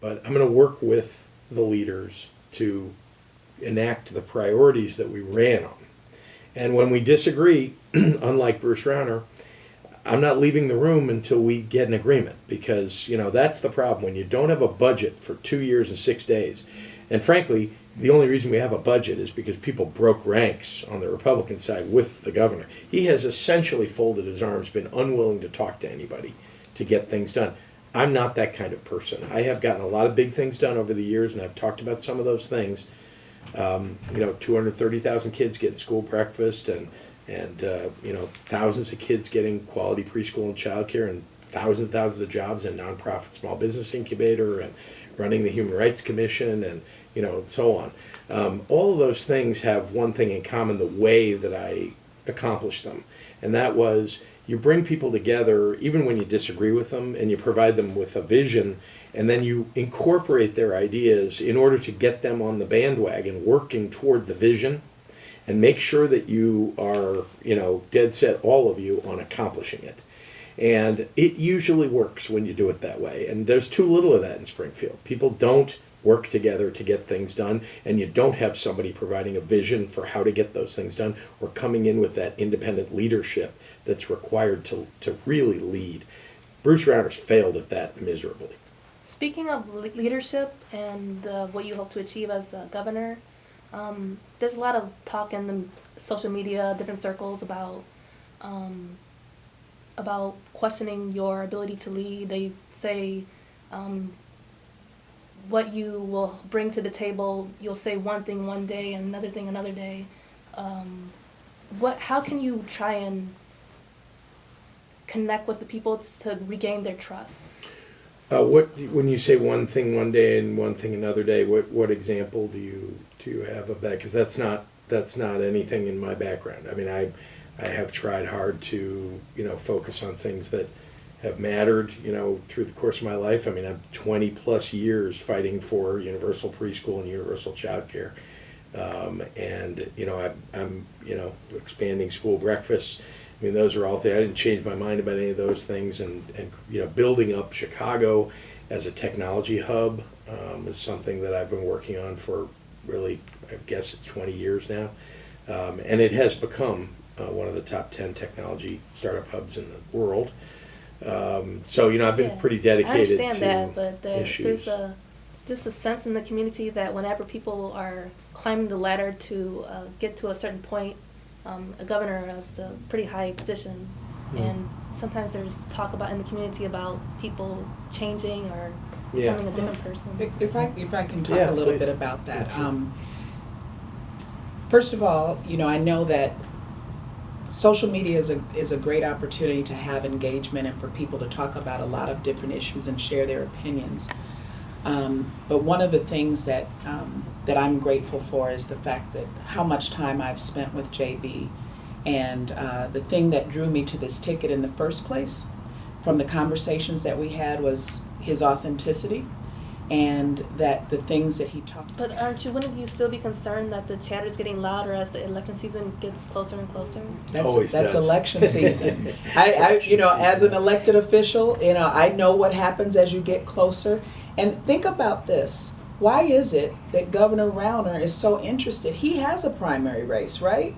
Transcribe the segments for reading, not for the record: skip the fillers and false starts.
but I'm going to work with the leaders to enact the priorities that we ran on. And when we disagree, unlike Bruce Rauner, I'm not leaving the room until we get an agreement, because, that's the problem. When you don't have a budget for 2 years and 6 days, and frankly, the only reason we have a budget is because people broke ranks on the Republican side with the governor. He has essentially folded his arms, been unwilling to talk to anybody to get things done. I'm not that kind of person. I have gotten a lot of big things done over the years, and I've talked about some of those things. 230,000 kids getting school breakfast, and thousands of kids getting quality preschool and childcare, and thousands of jobs in nonprofit small business incubator, and running the Human Rights Commission, and so on. All of those things have one thing in common: the way that I accomplished them, and that was, you bring people together even when you disagree with them, and you provide them with a vision, and then you incorporate their ideas in order to get them on the bandwagon working toward the vision, and make sure that you are, dead set, all of you, on accomplishing it. And it usually works when you do it that way. And there's too little of that in Springfield. People don't work together to get things done, and you don't have somebody providing a vision for how to get those things done, or coming in with that independent leadership that's required to really lead. Bruce Rauner's failed at that miserably. Speaking of leadership and what you hope to achieve as a governor, there's a lot of talk in the social media, different circles, about questioning your ability to lead. They say what you will bring to the table, you'll say one thing one day and another thing another day. How can you try and connect with the people to regain their trust? When you say one thing one day and one thing another day, what example do you have of that? Because that's not anything in my background. I mean, I have tried hard to focus on things that have mattered through the course of my life. I mean, I'm 20 plus years fighting for universal preschool and universal childcare, and I'm expanding school breakfasts. I mean, those are all things. I didn't change my mind about any of those things, and building up Chicago as a technology hub is something that I've been working on for really, I guess it's 20 years now, and it has become one of the top 10 technology startup hubs in the world. So I've been pretty dedicated to issues. I understand that, but there's just a sense in the community that whenever people are climbing the ladder to get to a certain point, a governor has a pretty high position, and sometimes there's talk about in the community about people changing or becoming a different person. If I can talk a little bit about that. First of all, I know that social media is a great opportunity to have engagement and for people to talk about a lot of different issues and share their opinions. But one of the things that I'm grateful for is the fact that how much time I've spent with JB, and the thing that drew me to this ticket in the first place from the conversations that we had was his authenticity, and that the things that he talked about. But wouldn't you still be concerned that the chatter is getting louder as the election season gets closer and closer? That's election season. I as an elected official, I know what happens as you get closer. And think about this. Why is it that Governor Rauner is so interested? He has a primary race, right?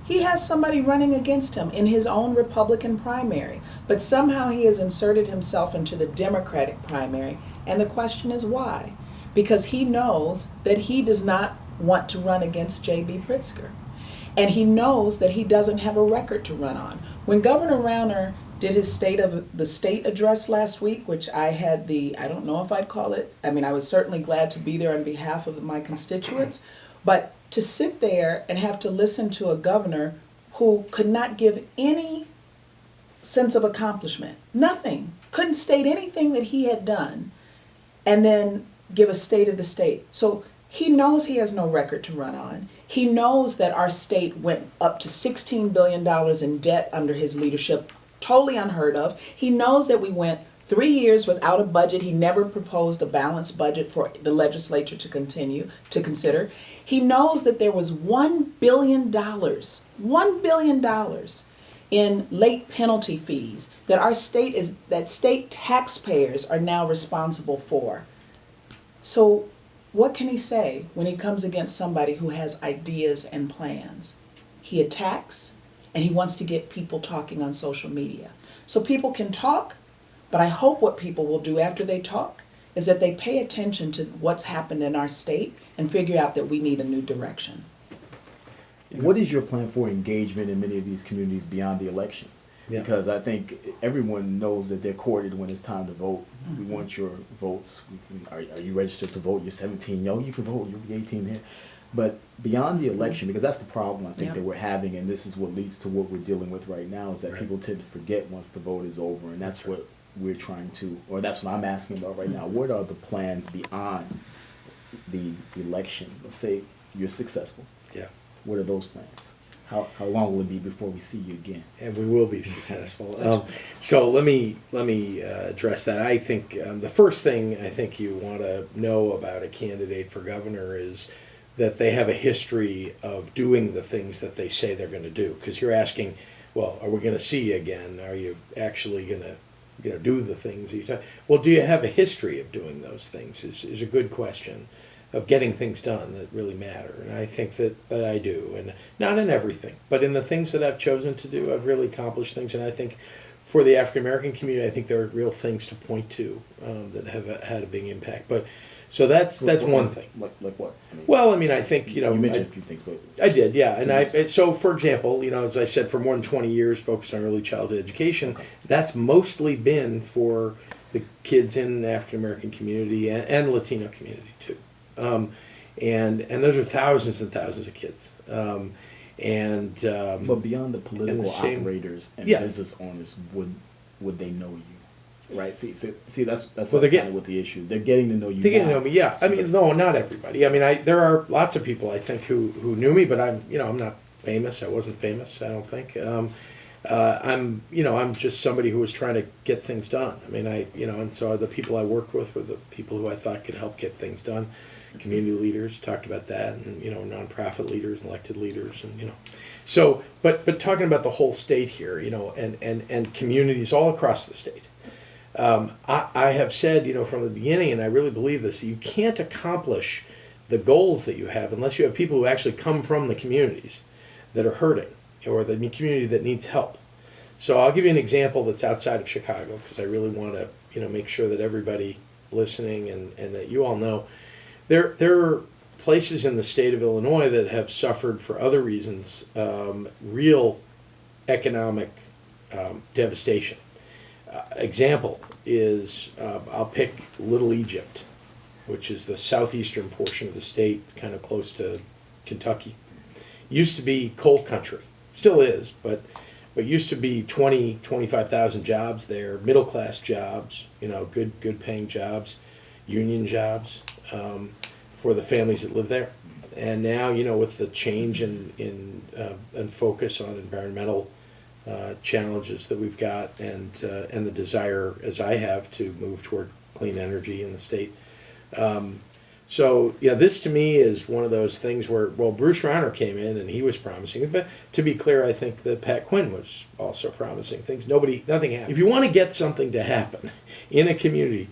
He has somebody running against him in his own Republican primary. But somehow he has inserted himself into the Democratic primary. And the question is why? Because he knows that he does not want to run against J.B. Pritzker. And he knows that he doesn't have a record to run on. When Governor Rauner did his state address last week, which I had I don't know if I'd call it, I mean, I was certainly glad to be there on behalf of my constituents, but to sit there and have to listen to a governor who could not give any sense of accomplishment, nothing, couldn't state anything that he had done, and then give a state of the state. So he knows he has no record to run on. He knows that our state went up to $16 billion in debt under his leadership, totally unheard of. He knows that we went 3 years without a budget. He never proposed a balanced budget for the legislature to consider. He knows that there was $1 billion in late penalty fees that state taxpayers are now responsible for. So what can he say when he comes against somebody who has ideas and plans? He attacks, and he wants to get people talking on social media. So people can talk, but I hope what people will do after they talk is that they pay attention to what's happened in our state and figure out that we need a new direction. What is your plan for engagement in many of these communities beyond the election? Yeah. Because I think everyone knows that they're courted when it's time to vote. We want your votes. Are you registered to vote? You're 17. Yo, you can vote. You'll be 18 here. But beyond the election, because that's the problem I think Yeah. that we're having, and this is what leads to what we're dealing with right now, is that Right. people tend to forget once the vote is over, and that's what we're trying to, or that's what I'm asking about right now. What are the plans beyond the election? Let's say you're successful. Yeah. What are those plans? How long will it be before we see you again? And we will be successful. So let me address that. I think the first thing I think you want to know about a candidate for governor is that they have a history of doing the things that they say they're going to do. Because you're asking, well, are we going to see you again? Are you actually going to do the things that you talk? Well, do you have a history of doing those things? Is a good question. Of getting things done that really matter. And I think that I do. And not in everything, but in the things that I've chosen to do, I've really accomplished things. And I think for the African American community, I think there are real things to point to that have had a big impact. But so that's one thing. Like what? I mean, Well, I mean, I think, you mentioned a few things, but I did, yeah. And so, for example, as I said, for more than 20 years, focused on early childhood education. Okay. That's mostly been for the kids in the African American community and Latino community too. And those are thousands and thousands of kids. but beyond the political operators and Yeah. business owners, would they know you? Right. See, that's Well, kind they're of what the issue. They're getting to know you. They get to now. know me, yeah. I mean, no, not everybody. I mean, there are lots of people I think who knew me, but I'm not famous. I wasn't famous. I don't think. I'm just somebody who was trying to get things done. I mean, and so the people I worked with were the people who I thought could help get things done. Community leaders talked about that, and nonprofit leaders, elected leaders, and So, but talking about the whole state here, and communities all across the state. I have said, from the beginning, and I really believe this, you can't accomplish the goals that you have unless you have people who actually come from the communities that are hurting or the community that needs help. So I'll give you an example that's outside of Chicago because I really want to, make sure that everybody listening and that you all know there are places in the state of Illinois that have suffered for other reasons real economic devastation. Example is I'll pick Little Egypt, which is the southeastern portion of the state, kind of close to Kentucky. Used to be coal country, still is, but used to be 25,000 jobs there, middle class jobs, good paying jobs, union jobs for the families that live there. And now, with the change in focus on environmental challenges that we've got and the desire, as I have, to move toward clean energy in the state. So this to me is one of those things where, Bruce Rauner came in and he was promising. But to be clear, I think that Pat Quinn was also promising things. Nothing happened. If you want to get something to happen in a community,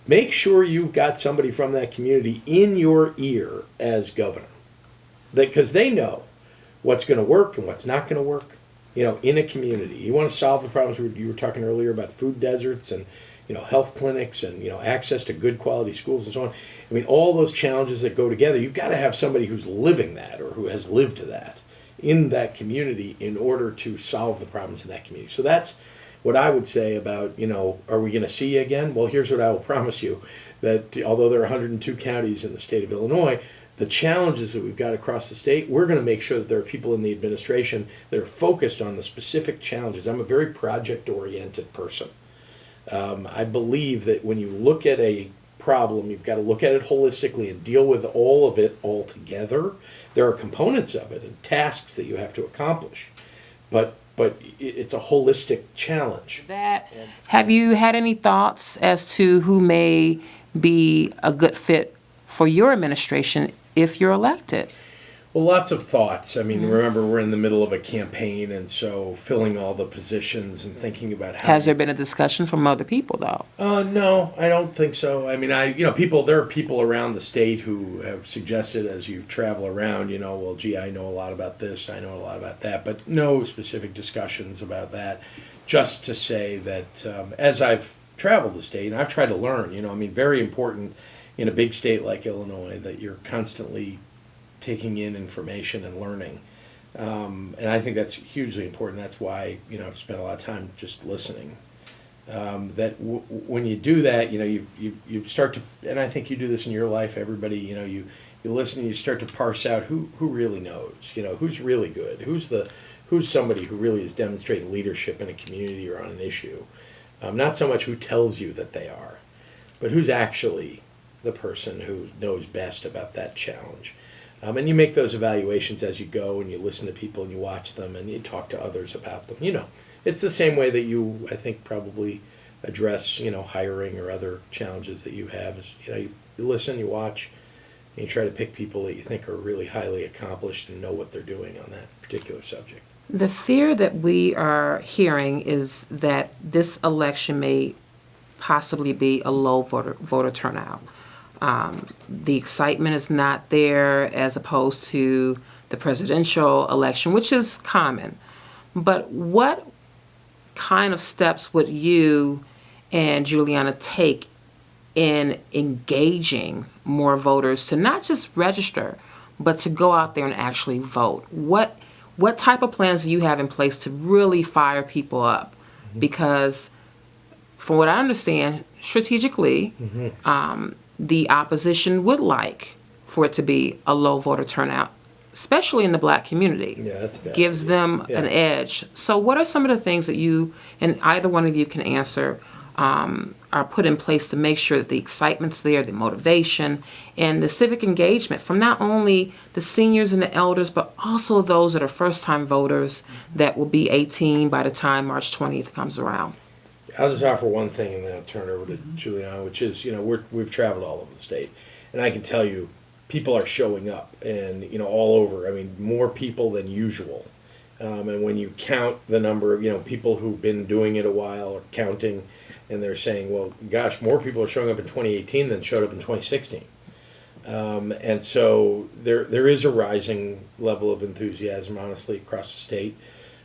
make sure you've got somebody from that community in your ear as governor. Because they know what's going to work and what's not going to work, in a community. You want to solve the problems you were talking earlier about food deserts and, health clinics and, access to good quality schools and so on. I mean, all those challenges that go together, you've got to have somebody who's living that or who has lived that in that community in order to solve the problems in that community. So that's what I would say about, are we going to see you again? Well, here's what I will promise you, that although there are 102 counties in the state of Illinois, the challenges that we've got across the state, we're going to make sure that there are people in the administration that are focused on the specific challenges. I'm a very project-oriented person. I believe that when you look at a problem, you've got to look at it holistically and deal with all of it all together. There are components of it and tasks that you have to accomplish, but it's a holistic challenge. Have you had any thoughts as to who may be a good fit for your administration if you're elected? Well, lots of thoughts. I mean, remember, we're in the middle of a campaign, and so filling all the positions and thinking about how. Has there been a discussion from other people, though? No, I don't think so. I mean, there are people around the state who have suggested as you travel around, well, gee, I know a lot about this, I know a lot about that, but no specific discussions about that. Just to say that as I've traveled the state, and I've tried to learn, very important in a big state like Illinois that you're constantly taking in information and learning. And I think that's hugely important. That's why, I've spent a lot of time just listening. When you do that, you start to, and I think you do this in your life, everybody, you listen and you start to parse out who really knows, who's really good, who's somebody who really is demonstrating leadership in a community or on an issue. Not so much who tells you that they are, but who's actually the person who knows best about that challenge. And you make those evaluations as you go, and you listen to people, and you watch them, and you talk to others about them. It's the same way that you, I think, probably address, hiring or other challenges that you have. Is, you listen, you watch, and you try to pick people that you think are really highly accomplished and know what they're doing on that particular subject. The fear that we are hearing is that this election may possibly be a low voter turnout. The excitement is not there as opposed to the presidential election, which is common. But what kind of steps would you and Juliana take in engaging more voters to not just register, but to go out there and actually vote? What type of plans do you have in place to really fire people up? Because from what I understand, strategically, the opposition would like for it to be a low voter turnout, especially in the black community. Yeah, that's bad. Gives them an edge. So what are some of the things that you, and either one of you can answer, are put in place to make sure that the excitement's there, the motivation, and the civic engagement from not only the seniors and the elders, but also those that are first-time voters that will be 18 by the time March 20th comes around? I'll just offer one thing and then I'll turn it over to Juliana, which is, we've traveled all over the state. And I can tell you, people are showing up and, all over. I mean, more people than usual. And when you count the number of, people who've been doing it a while or counting, and they're saying, well, gosh, more people are showing up in 2018 than showed up in 2016. And so there is a rising level of enthusiasm, honestly, across the state.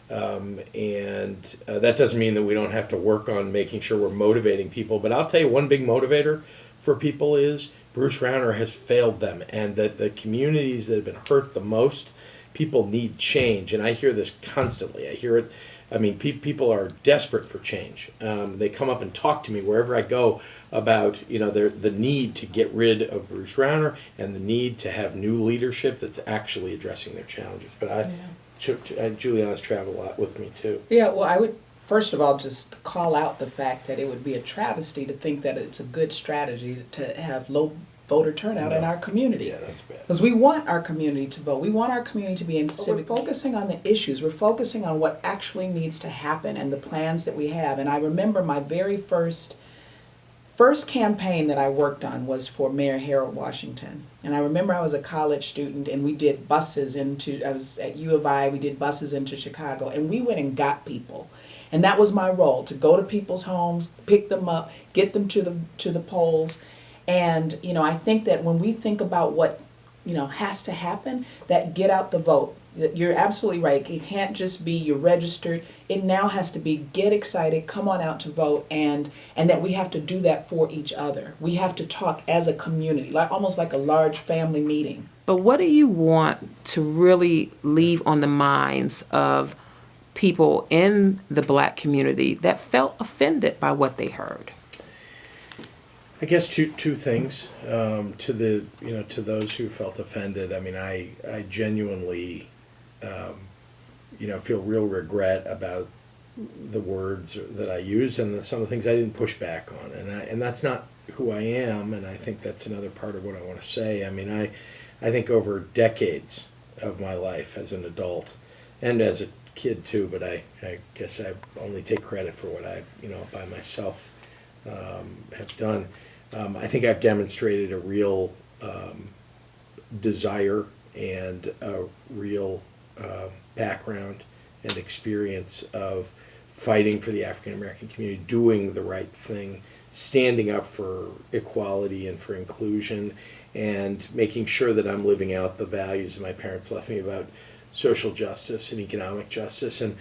And that doesn't mean that we don't have to work on making sure we're motivating people. But I'll tell you, one big motivator for people is Bruce Rauner has failed them, and that the communities that have been hurt the most, people need change. And I hear this constantly. I hear it. I mean, people are desperate for change. They come up and talk to me wherever I go about, the need to get rid of Bruce Rauner and the need to have new leadership that's actually addressing their challenges. But Juliana's traveled a lot with me too. Yeah, well, I would first of all just call out the fact that it would be a travesty to think that it's a good strategy to have low voter turnout in our community. Yeah, that's bad. Because we want our community to vote. We want our community to be in civic. We're focusing on the issues. We're focusing on what actually needs to happen and the plans that we have. And I remember my very first campaign that I worked on was for Mayor Harold Washington. And I remember I was a college student and we did buses I was at U of I, we did buses into Chicago, and we went and got people. And that was my role, to go to people's homes, pick them up, get them to the polls. And, I think that when we think about what, has to happen, that get out the vote. You're absolutely right. It can't just be you're registered. It now has to be get excited, come on out to vote, and that we have to do that for each other. We have to talk as a community, almost like a large family meeting. But what do you want to really leave on the minds of people in the black community that felt offended by what they heard? I guess two things to those who felt offended. I mean, I genuinely feel real regret about the words that I used and some of the things I didn't push back on, and that's not who I am. And I think that's another part of what I want to say. I mean, I think over decades of my life as an adult and as a kid too, but I guess I only take credit for what I by myself have done. I think I've demonstrated a real desire and a real background and experience of fighting for the African American community, doing the right thing, standing up for equality and for inclusion, and making sure that I'm living out the values that my parents left me about social justice and economic justice. And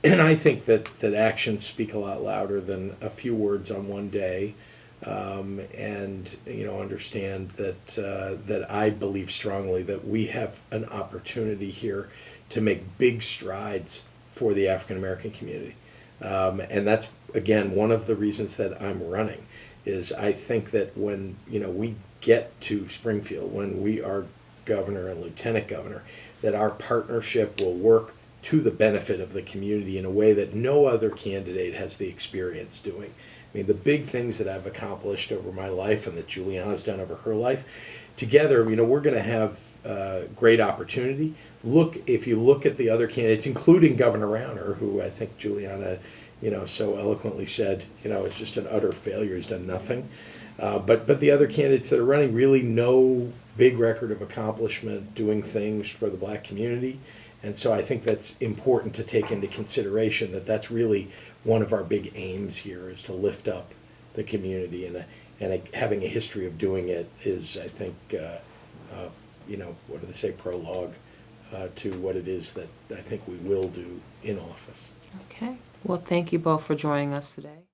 I think that actions speak a lot louder than a few words on one day. And understand that I believe strongly that we have an opportunity here to make big strides for the African American community. And that's, again, one of the reasons that I'm running, is I think that when we get to Springfield, when we are governor and lieutenant governor, that our partnership will work to the benefit of the community in a way that no other candidate has the experience doing. I mean, the big things that I've accomplished over my life and that Juliana's done over her life, together, we're going to have great opportunity. If you look at the other candidates, including Governor Rauner, who I think Juliana, so eloquently said, is just an utter failure, has done nothing. But the other candidates that are running really no big record of accomplishment doing things for the black community. And so I think that's important to take into consideration, that that's really one of our big aims here, is to lift up the community. And having a history of doing it is, I think, what do they say, prologue to what it is that I think we will do in office. Okay. Well, thank you both for joining us today.